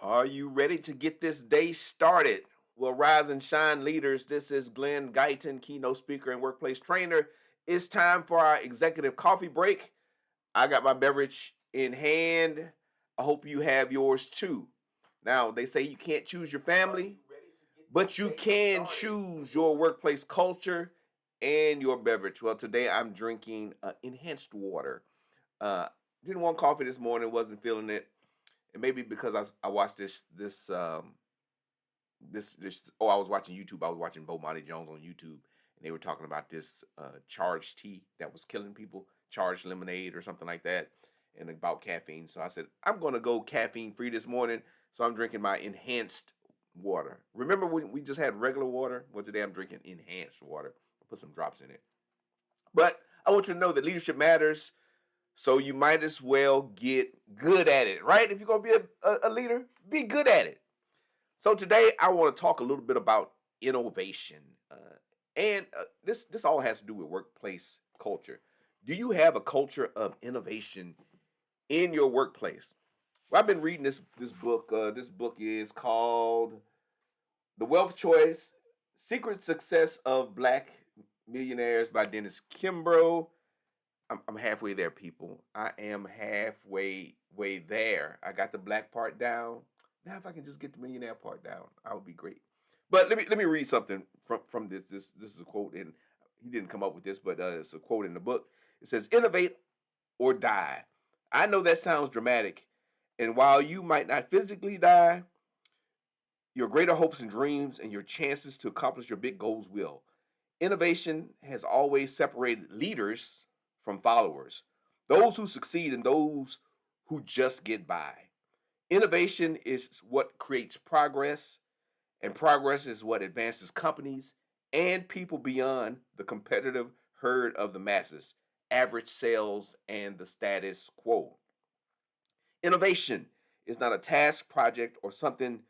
Are you ready to get this day started? Well, rise and shine, leaders. This is Glen, Guyton, keynote speaker and workplace trainer. It's time for our executive coffee break. I got my beverage in hand. I hope you have yours too. Now, they say you can't choose your family, but you can choose your workplace culture and your beverage. Well, today I'm drinking enhanced water. Uh, didn't want coffee this morning, wasn't feeling it, and maybe because I watched I was watching YouTube. I was watching Bo Monty Jones on YouTube, and they were talking about this charged tea that was killing people, charged lemonade or something like that, and about caffeine. So I said I'm gonna go caffeine free this morning. So I'm drinking my enhanced water. Remember when we just had regular water? Well, today I'm drinking enhanced water. I'll put some drops in it. But I want you to know that leadership matters. So you might as well get good at it, right? If you're gonna be a leader, be good at it. So today I want to talk a little bit about innovation, and this all has to do with workplace culture. Do you have a culture of innovation in your workplace? Well, I've been reading this book. This book is called The Wealth Choice: Secret Success of Black Millionaires by Dennis Kimbro. I'm halfway there, people. I am halfway there. I got the black part down. Now, if I can just get the millionaire part down, I would be great. But let me read something from this. This is a quote, and he didn't come up with this, but it's a quote in the book. It says, "Innovate or die." I know that sounds dramatic, and while you might not physically die, your greater hopes and dreams and your chances to accomplish your big goals will. Innovation has always separated leaders from followers, those who succeed and those who just get by. Innovation is what creates progress, and progress is what advances companies and people beyond the competitive herd of the masses, average sales, and the status quo. Innovation is not a task, project, or something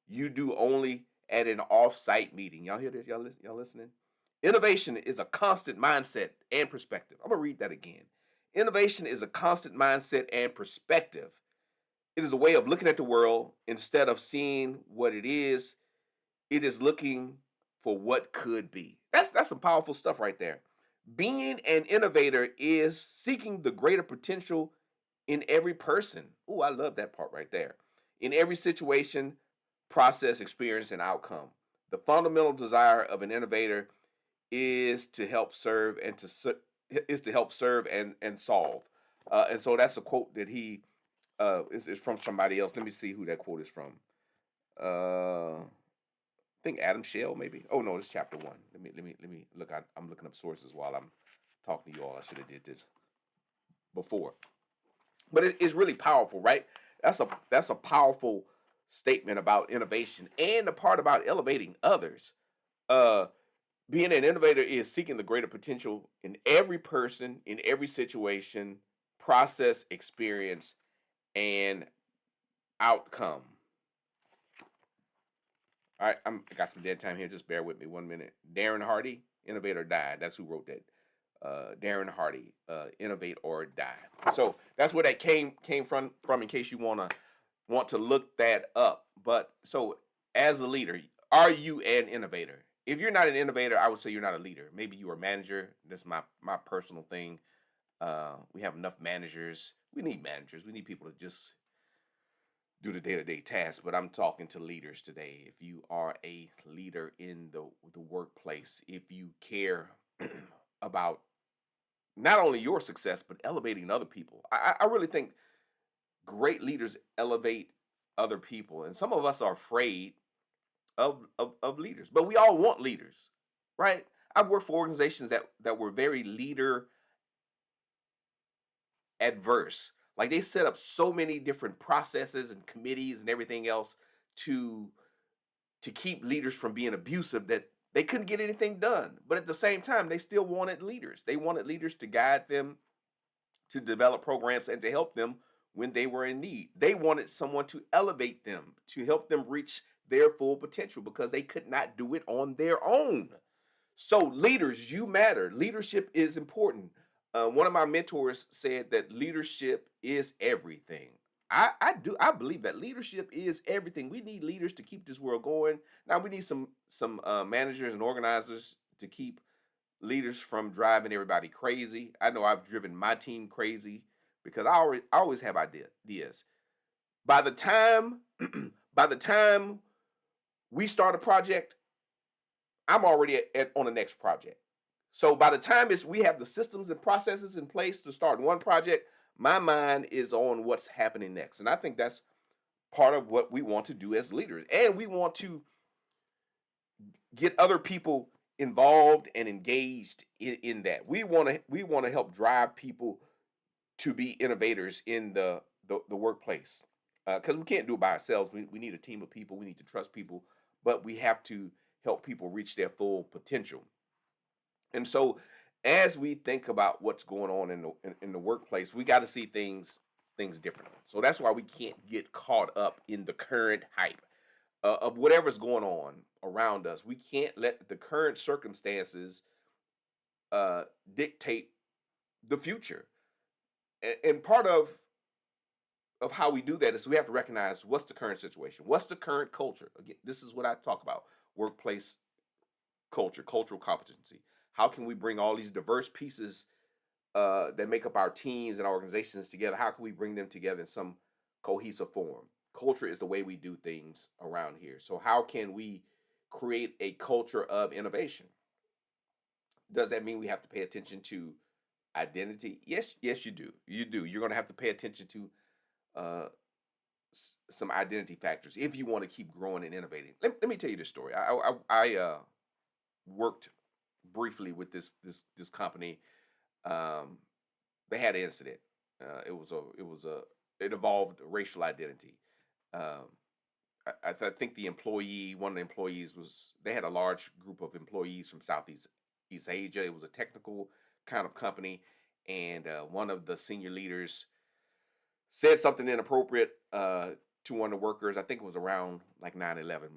you do only at an off-site meeting. Y'all hear this? Y'all listening? Innovation is a constant mindset and perspective. I'm gonna read that again. Innovation is a constant mindset and perspective. It is a way of looking at the world instead of seeing what it is. It is looking for what could be. That's some powerful stuff right there. Being an innovator is seeking the greater potential in every person. Oh, I love that part right there. In every situation, process, experience, and outcome. The fundamental desire of an innovator is to help serve and and solve. And so that's a quote that he is from somebody else. Let me see who that quote is from. I think Adam Shell, maybe. Oh no, it's chapter one. Let me look. I'm looking up sources while I'm talking to you all. I should have did this before, but it's really powerful, right? That's a powerful statement about innovation and the part about elevating others. Uh, Being an innovator is seeking the greater potential in every person, in every situation, process, experience, and outcome. All right, I got some dead time here. Just bear with me 1 minute. Darren Hardy, Innovate or Die. That's who wrote that. Darren Hardy, Innovate or Die. So that's where that came from. In case you want to look that up. But so as a leader, are you an innovator? If you're not an innovator, I would say you're not a leader. Maybe you're a manager. That's my personal thing. We have enough managers. We need managers. We need people to just do the day-to-day tasks, but I'm talking to leaders today. If you are a leader in the workplace, if you care about not only your success but elevating other people, I really think great leaders elevate other people, and some of us are afraid of leaders, but we all want leaders, right? I've worked for organizations that were very leader adverse. Like they set up so many different processes and committees and everything else to keep leaders from being abusive that they couldn't get anything done. But at the same time, they still wanted leaders. They wanted leaders to guide them, to develop programs, and to help them when they were in need. They wanted someone to elevate them, to help them reach their full potential because they could not do it on their own. So, leaders, you matter. Leadership is important. One of my mentors said that leadership is everything. I believe that leadership is everything. We need leaders to keep this world going. Now we need some managers and organizers to keep leaders from driving everybody crazy. I know I've driven my team crazy because I always have ideas. By the time by the time we start a project, I'm already on the next project. So by the time we have the systems and processes in place to start one project, my mind is on what's happening next. And I think that's part of what we want to do as leaders. And we want to get other people involved and engaged in that. We want to help drive people to be innovators in the workplace. Because we can't do it by ourselves. We need a team of people. We need to trust people, but we have to help people reach their full potential. And so, as we think about what's going on in the workplace, we got to see things differently. So that's why we can't get caught up in the current hype of whatever's going on around us. We can't let the current circumstances uh, dictate the future. And part of how we do that is we have to recognize what's the current situation, what's the current culture. Again, this is what I talk about: workplace culture, cultural competency. How can we bring all these diverse pieces that make up our teams and our organizations together? How can we bring them together in some cohesive form? Culture is the way we do things around here. So how can we create a culture of innovation? Does that mean we have to pay attention to identity? Yes, yes, you do. You do. You're going to have to pay attention to uh, some identity factors if you want to keep growing and innovating. Let me tell you this story. I worked briefly with this company. Um, they had an incident. It involved racial identity. Um, I think one of the employees they had a large group of employees from East Asia. It was a technical kind of company, and one of the senior leaders said something inappropriate to one of the workers. I think it was around like 9/11,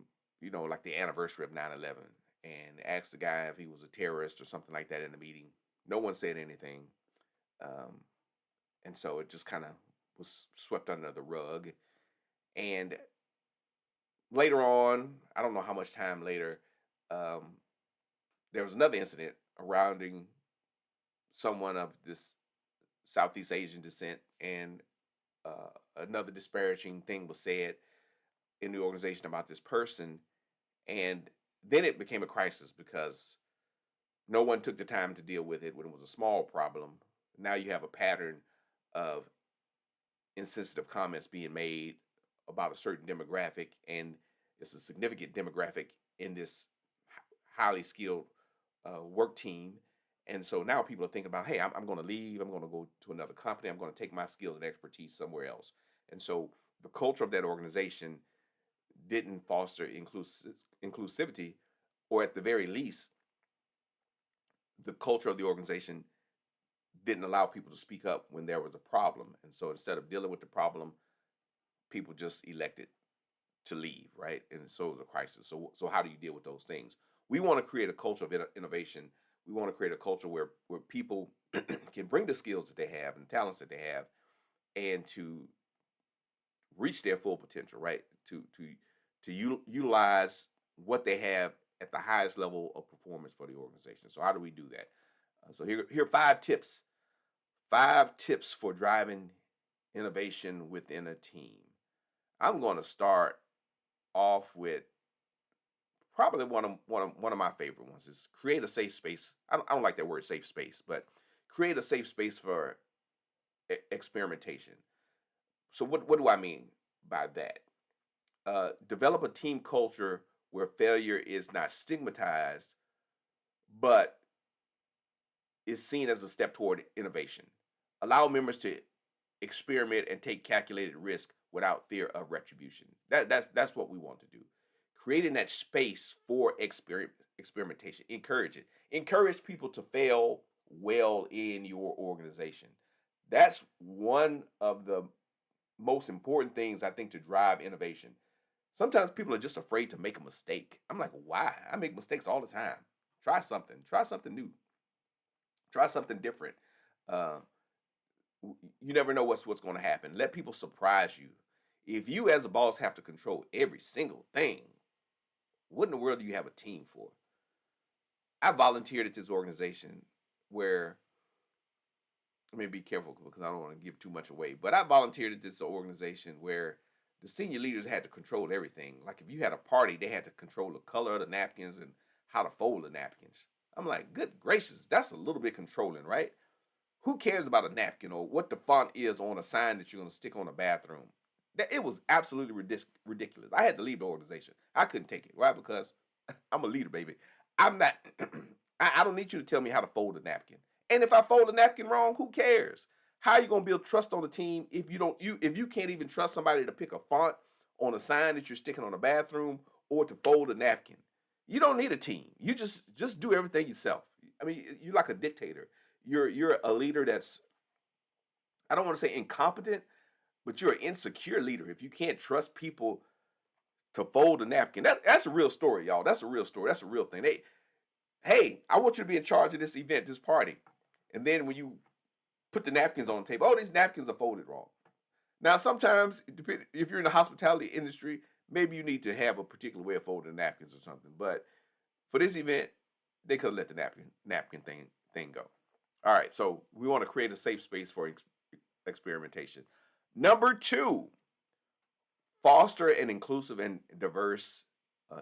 like the anniversary of 9/11, and asked the guy if he was a terrorist or something like that in the meeting. No one said anything. Um, and so it just kind of was swept under the rug. And later on, I don't know how much time later, um, there was another incident surrounding someone of this Southeast Asian descent, and another disparaging thing was said in the organization about this person. And then it became a crisis because no one took the time to deal with it when it was a small problem. Now you have a pattern of insensitive comments being made about a certain demographic, and it's a significant demographic in this highly skilled work team. And so now people are thinking about, hey, I'm going to leave. I'm going to go to another company. I'm going to take my skills and expertise somewhere else. And so the culture of that organization didn't foster inclusivity, or at the very least, the culture of the organization didn't allow people to speak up when there was a problem. And so instead of dealing with the problem, people just elected to leave, right? And so it was a crisis. So how do you deal with those things? We want to create a culture of innovation. We want to create a culture where people can bring the skills that they have and talents that they have, and to reach their full potential, right? To utilize what they have at the highest level of performance for the organization. So how do we do that? So here are 5 tips. 5 tips for driving innovation within a team. I'm going to start off with probably one of my favorite ones is create a safe space. I don't like that word safe space, but create a safe space for experimentation. So what do I mean by that? Develop a team culture where failure is not stigmatized, but is seen as a step toward innovation. Allow members to experiment and take calculated risk without fear of retribution. That's what we want to do. Creating that space for experimentation. Encourage it. Encourage people to fail well in your organization. That's one of the most important things I think to drive innovation. Sometimes people are just afraid to make a mistake. I'm like, why? I make mistakes all the time. Try something. Try something new. Try something different. Uh, You never know what's going to happen. Let people surprise you. If you as a boss have to control every single thing, what in the world do you have a team for? I volunteered at this organization where, let me be careful because I don't want to give too much away, but I volunteered at this organization where the senior leaders had to control everything. Like if you had a party, they had to control the color of the napkins and how to fold the napkins. I'm like, good gracious, that's a little bit controlling, right? Who cares about a napkin or what the font is on a sign that you're going to stick on a bathroom? It was absolutely ridiculous. I had to leave the organization. I couldn't take it. Why? Because I'm a leader, baby. I'm not. I don't need you to tell me how to fold a napkin. And if I fold a napkin wrong, who cares? How are you going to build trust on the team if you can't even trust somebody to pick a font on a sign that you're sticking on a bathroom or to fold a napkin? You don't need a team. You just do everything yourself. I mean, you're like a dictator. You're a leader that's, I don't want to say incompetent, but you're an insecure leader if you can't trust people to fold a napkin. That's a real story, y'all. That's a real story. That's a real thing. Hey, I want you to be in charge of this event, this party. And then when you put the napkins on the table, oh, these napkins are folded wrong. Now, sometimes, if you're in the hospitality industry, maybe you need to have a particular way of folding napkins or something. But for this event, they could have let the napkin thing go. All right, so we want to create a safe space for experimentation. Number 2, foster an inclusive and diverse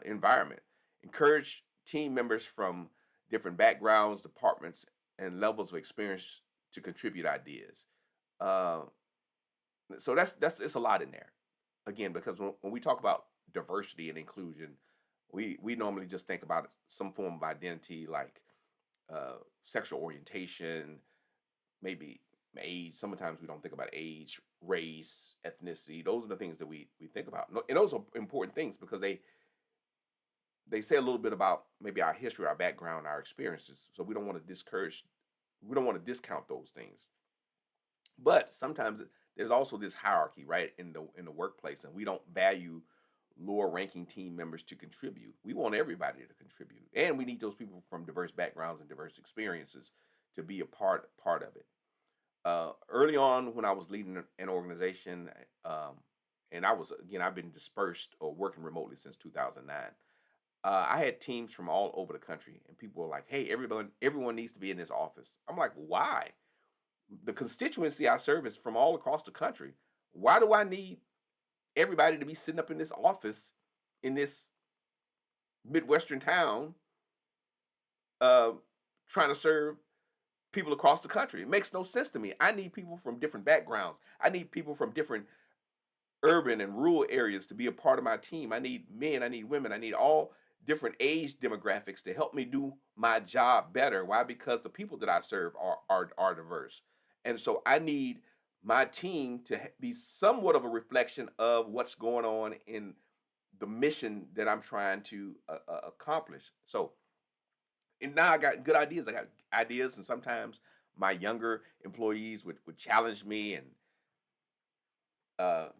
environment. Encourage team members from different backgrounds, departments, and levels of experience to contribute ideas. Uh, so that's it's a lot in there. Again, because when we talk about diversity and inclusion, we normally just think about some form of identity like sexual orientation, maybe age. Sometimes we don't think about age, race, ethnicity. Those are the things that we think about, and those are important things because they say a little bit about maybe our history, our background, our experiences. So we don't want to discourage, we don't want to discount those things. But sometimes there's also this hierarchy, right, in the workplace, and we don't value lower ranking team members to contribute. We want everybody to contribute, and we need those people from diverse backgrounds and diverse experiences to be a part of it. Early on, when I was leading an organization, and I've been dispersed or working remotely since 2009. I had teams from all over the country, and people were like, "Hey, everyone needs to be in this office." I'm like, "Why?" The constituency I serve is from all across the country. Why do I need everybody to be sitting up in this office in this midwestern town, uh, trying to serve people across the country? It makes no sense to me. I need people from different backgrounds. I need people from different urban and rural areas to be a part of my team. I need men, I need women, I need all different age demographics to help me do my job better. Why? Because the people that I serve are diverse. And so I need my team to be somewhat of a reflection of what's going on in the mission that I'm trying to accomplish. So, and now I got good ideas. I got ideas, and sometimes my younger employees would challenge me, and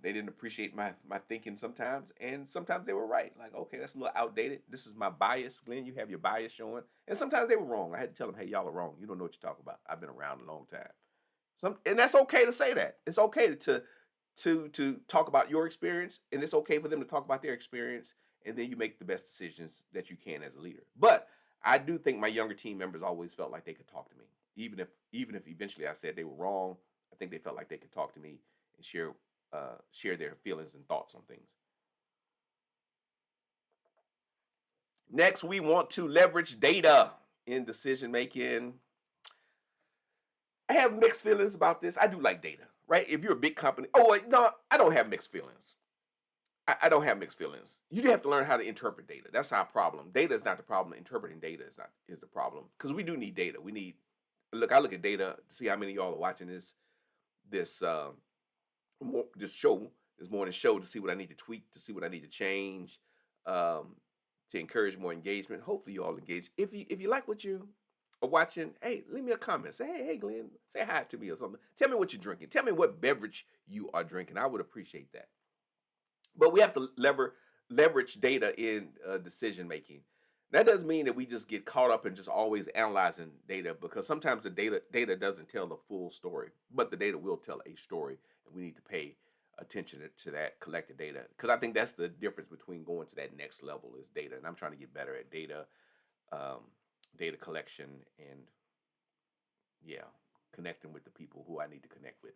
they didn't appreciate my thinking sometimes, and sometimes they were right. Like, okay, that's a little outdated. This is my bias, Glenn. You have your bias showing, and sometimes they were wrong. I had to tell them, hey, y'all are wrong. You don't know what you're talking about. I've been around a long time. And that's okay to say that. It's okay to talk about your experience, and it's okay for them to talk about their experience, and then you make the best decisions that you can as a leader. But I do think my younger team members always felt like they could talk to me, even if eventually I said they were wrong. I think they felt like they could talk to me and share their feelings and thoughts on things. Next, we want to leverage data in decision making. I have mixed feelings about this. I do like data, right? If you're a big company, oh wait, no, I don't have mixed feelings. I don't have mixed feelings. You do have to learn how to interpret data. That's our problem. Data is not the problem. Interpreting data is the problem because we do need data. We need look. I look at data to see how many of y'all are watching this this show, this morning show, to see what I need to tweak, to see what I need to change, to encourage more engagement. Hopefully, you all engage. If you like what you are watching, hey, leave me a comment. Say, hey, Glenn, say hi to me or something. Tell me what you're drinking. Tell me what beverage you are drinking. I would appreciate that. But we have to leverage data in decision making. That doesn't mean that we just get caught up in just always analyzing data, because sometimes the data doesn't tell the full story, but the data will tell a story, and we need to pay attention to that collected data, because I think that's the difference between going to that next level is data, and I'm trying to get better at data, um, data collection, and yeah, connecting with the people who I need to connect with.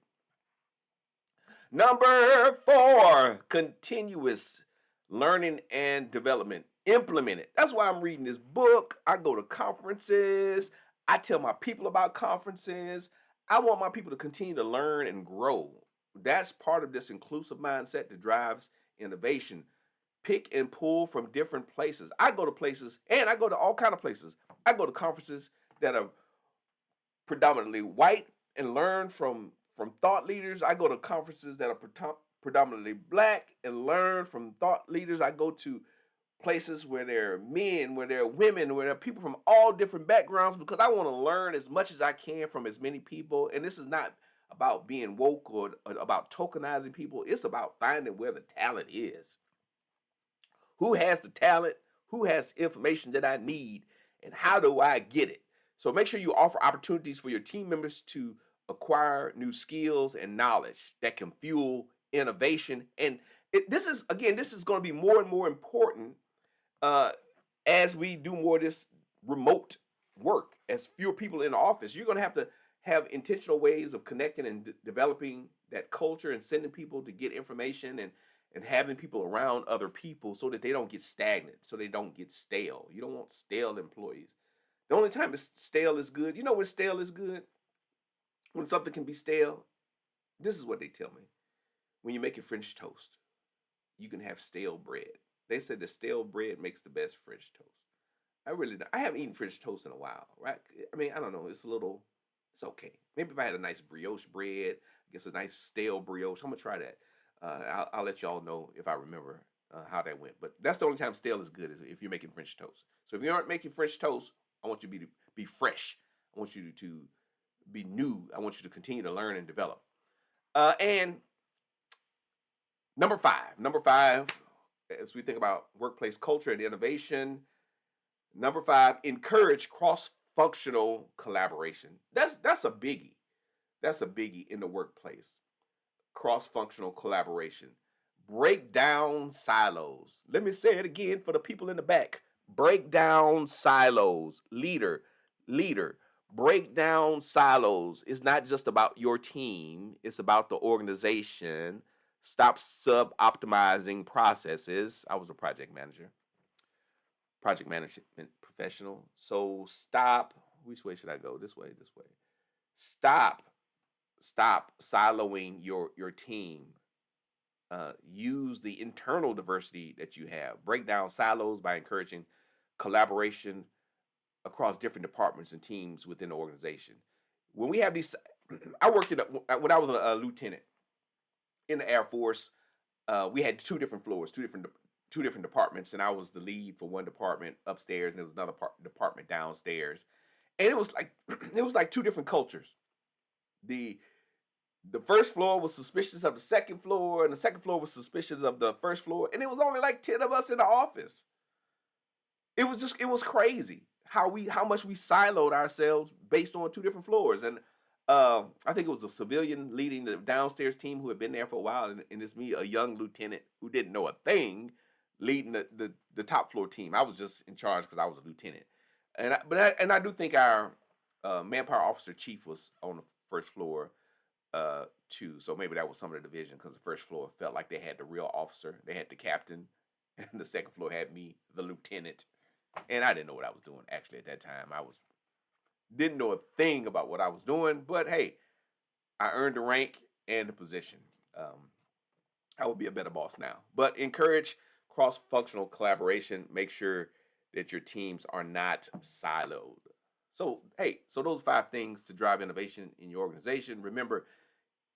Number 4, continuous learning and development. Implement it. That's why I'm reading this book. I go to conferences. I tell my people about conferences. I want my people to continue to learn and grow. That's part of this inclusive mindset that drives innovation. Pick and pull from different places. I go to places, and I go to all kind of places. I go to conferences that are predominantly white and learn from thought leaders. I go to conferences that are predominantly black and learn from thought leaders. I go to places where there are men, where there are women, where there are people from all different backgrounds, because I want to learn as much as I can from as many people. And this is not about being woke or about tokenizing people. It's about finding where the talent is. Who has the talent? Who has the information that I need? And how do I get it? So make sure you offer opportunities for your team members to acquire new skills and knowledge that can fuel innovation. And this is going to be more and more important uh, as we do more of this remote work. As fewer people in the office, you're going to have intentional ways of connecting and developing that culture and sending people to get information, and having people around other people so that they don't get stagnant, so they don't get stale. You don't want stale employees. The only time stale is good, you know when stale is good? When something can be stale, this is what they tell me. When you're making French toast, you can have stale bread. They said the stale bread makes the best French toast. I haven't eaten French toast in a while, right? I mean, I don't know. It's okay. Maybe if I had a nice brioche bread, I guess a nice stale brioche. I'm gonna try that. I'll let y'all know if I remember how that went. But that's the only time stale is good, is if you're making French toast. So if you aren't making French toast, I want you to be fresh. I want you to be new. I want you to continue to learn and develop. And number five, as we think about workplace culture and innovation, number 5, encourage cross-functional collaboration. That's a biggie. That's a biggie in the workplace. Cross-functional collaboration. Break down silos. Let me say it again for the people in the back. Break down silos. Leader. Break down silos. It's not just about your team, it's about the organization. Stop sub-optimizing processes. I was a project management professional. So stop. Which way should I go? This way. Stop siloing your team. Use the internal diversity that you have. Break down silos by encouraging collaboration across different departments and teams within the organization. When we have these, I worked when I was a lieutenant in the Air Force. We had 2 different floors, two different departments, and I was the lead for one department upstairs, and there was another department downstairs. And it was like 2 different cultures. The first floor was suspicious of the second floor, and the second floor was suspicious of the first floor, and it was only like 10 of us in the office. It was crazy how much we siloed ourselves based on 2 different floors. And I think it was a civilian leading the downstairs team who had been there for a while, and it's me, a young lieutenant who didn't know a thing, leading the top floor team. I was just in charge because I was a lieutenant, and I do think our manpower officer chief was on the first floor too. So maybe that was some of the division, because the first floor felt like they had the real officer, they had the captain, and the second floor had me, the lieutenant, and I didn't know what I was doing actually at that time. Didn't know a thing about what I was doing, but hey, I earned the rank and the position. I would be a better boss now. But encourage cross-functional collaboration. Make sure that your teams are not siloed. So those 5 things to drive innovation in your organization. Remember,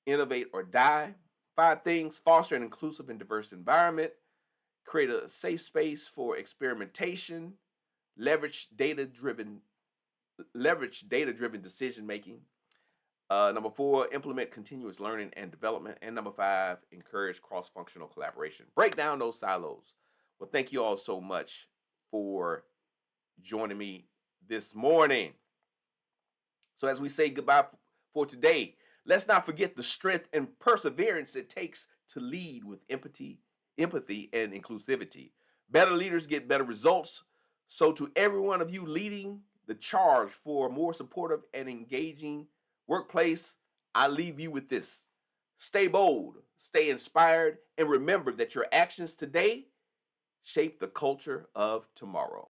innovate or die. 5 things: foster an inclusive and diverse environment, create a safe space for experimentation, leverage data-driven decision making. Number 4, implement continuous learning and development. And number 5, encourage cross-functional collaboration. Break down those silos. Well, thank you all so much for joining me this morning. So as we say goodbye for today, let's not forget the strength and perseverance it takes to lead with empathy, and inclusivity. Better leaders get better results. So to every one of you leading the charge for a more supportive and engaging workplace, I leave you with this. Stay bold, stay inspired, and remember that your actions today shape the culture of tomorrow.